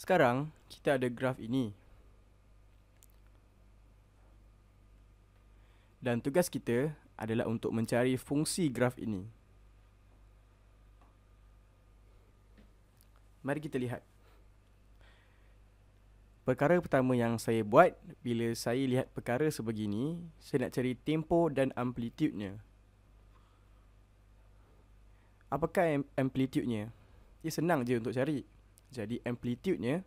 Sekarang kita ada graf ini. Dan tugas kita adalah untuk mencari fungsi graf ini. Mari kita lihat. Perkara pertama yang saya buat bila saya lihat perkara sebegini, saya nak cari tempoh dan amplitudenya. Apakah amplitudenya? Ia senang je untuk cari. Jadi amplitudenya,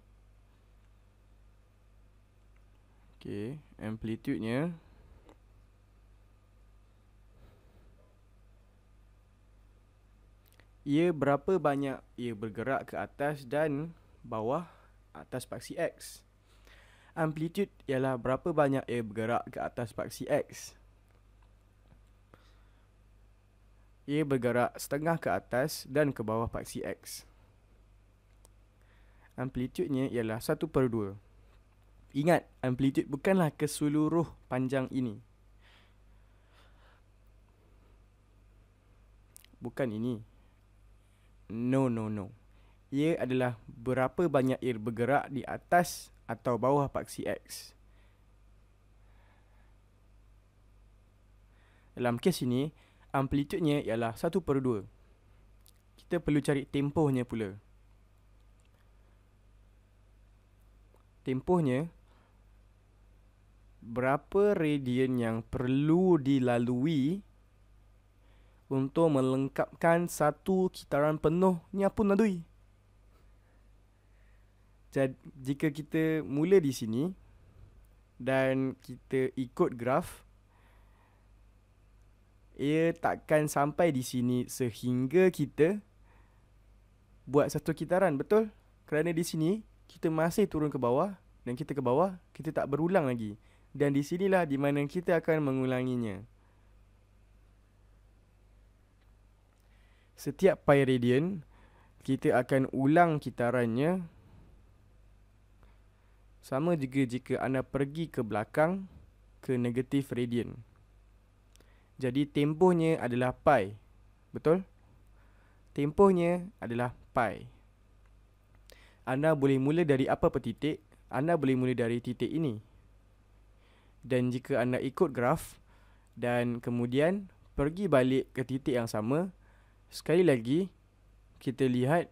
amplitudenya ia berapa banyak ia bergerak ke atas dan bawah atas paksi X. Amplitude ialah berapa banyak ia bergerak ke atas paksi X. Ia bergerak setengah ke atas dan ke bawah paksi X. Amplitudenya ialah 1/2. Ingat, amplitude bukanlah keseluruh panjang ini. Bukan ini. No. Ia adalah berapa banyak ia bergerak di atas atau bawah paksi X. Dalam kes ini, amplitudenya ialah 1/2. Kita perlu cari tempohnya pula. Tempohnya, berapa radian yang perlu dilalui untuk melengkapkan satu kitaran penuh nyapu nadui. Jadi, jika kita mula di sini dan kita ikut graf, ia takkan sampai di sini sehingga kita buat satu kitaran, betul? Kerana di sini kita masih turun ke bawah dan kita ke bawah, kita tak berulang lagi. Dan di sinilah di mana kita akan mengulanginya. Setiap pi radian, kita akan ulang kitarannya. Sama juga jika anda pergi ke belakang ke negatif radian. Jadi tempohnya adalah pi. Betul? Tempohnya adalah pi. Anda boleh mula dari apa-apa titik. Anda boleh mula dari titik ini. Dan jika anda ikut graf dan kemudian pergi balik ke titik yang sama, sekali lagi kita lihat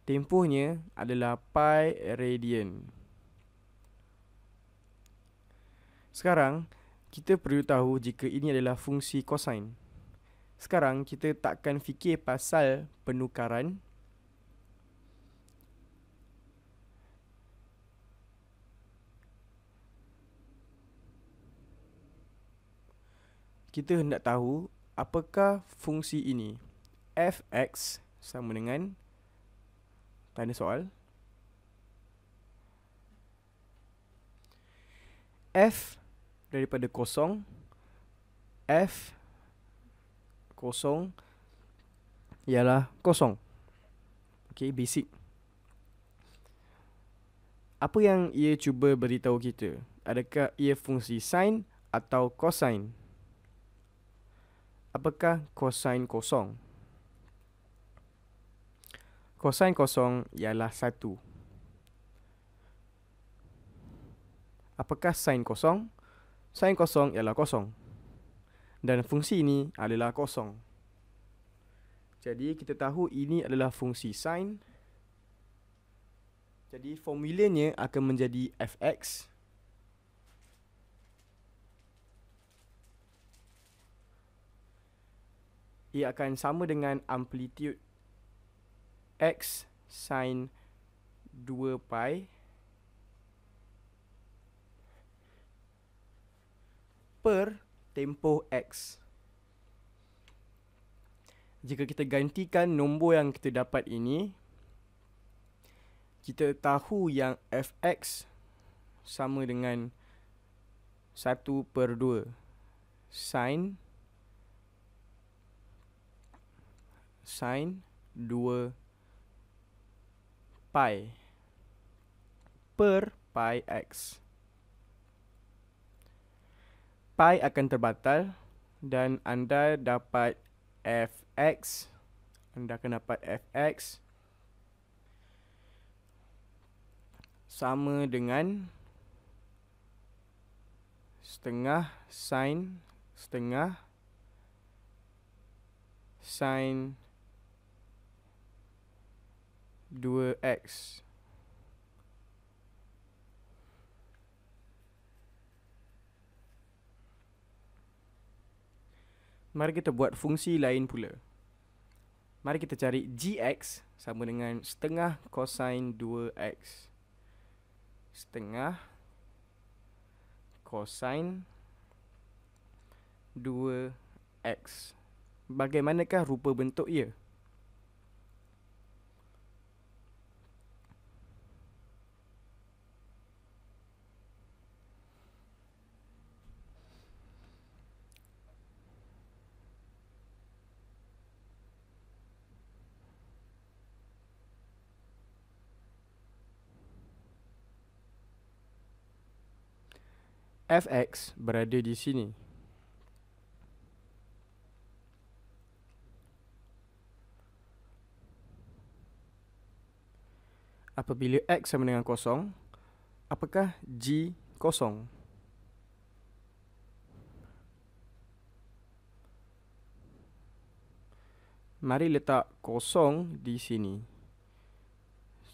tempohnya adalah pi radian. Sekarang kita perlu tahu jika ini adalah fungsi cosine. Sekarang kita takkan fikir pasal penukaran. Kita hendak tahu apakah fungsi ini. Fx sama dengan tanda soal. F daripada kosong. F kosong ialah kosong. Okey, basic. Apa yang ia cuba beritahu kita? Adakah ia fungsi sin atau cosine? Apakah cosine kosong? Cosine kosong ialah 1. Apakah sin kosong? Sin kosong ialah kosong. Dan fungsi ini adalah kosong. Jadi kita tahu ini adalah fungsi sin. Jadi formulanya akan menjadi fx ia akan sama dengan amplitude x sin 2 pi per tempoh x. Jika kita gantikan nombor yang kita dapat ini, kita tahu yang fx sama dengan 1/2 sin 2 pi per pi x. Pi akan terbatal dan anda dapat fx. Anda akan dapat fx sama dengan setengah sin 2x. Mari kita buat fungsi lain pula. Mari kita cari gx sama dengan setengah cosine 2x. Setengah cosine 2x. Bagaimanakah rupa bentuk ia? Fx berada di sini. Apabila x sama dengan kosong, apakah g kosong? Mari letak kosong di sini.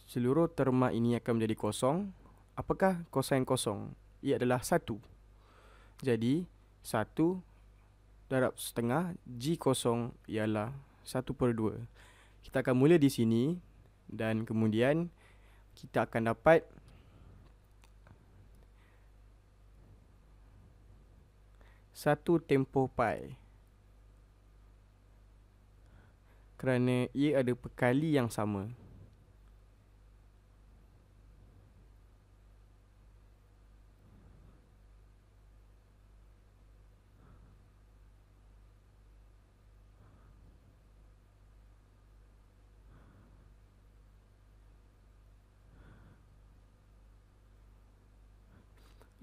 Seluruh terma ini akan menjadi kosong. Apakah cosine kosong? Ia adalah 1. Jadi 1 darab setengah G kosong ialah 1/2. Kita akan mula di sini dan kemudian kita akan dapat satu tempoh pi, kerana ia ada perkali yang sama.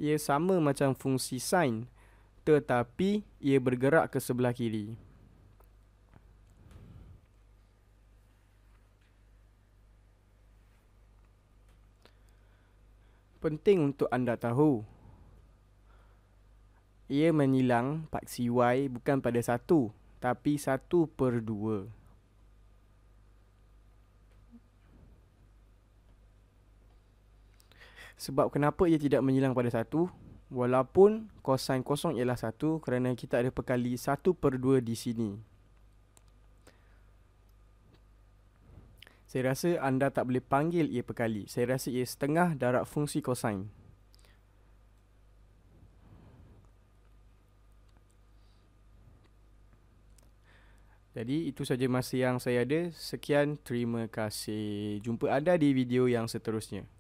Ia sama macam fungsi sin, tetapi ia bergerak ke sebelah kiri. Penting untuk anda tahu, ia menyilang paksi y bukan pada 1, tapi 1/2. Sebab kenapa ia tidak menyilang pada 1? Walaupun cosine kosong ialah 1, kerana kita ada perkali 1/2 di sini. Saya rasa anda tak boleh panggil ia perkali. Saya rasa ia setengah darab fungsi cosine. Jadi itu saja masa yang saya ada. Sekian, terima kasih. Jumpa anda di video yang seterusnya.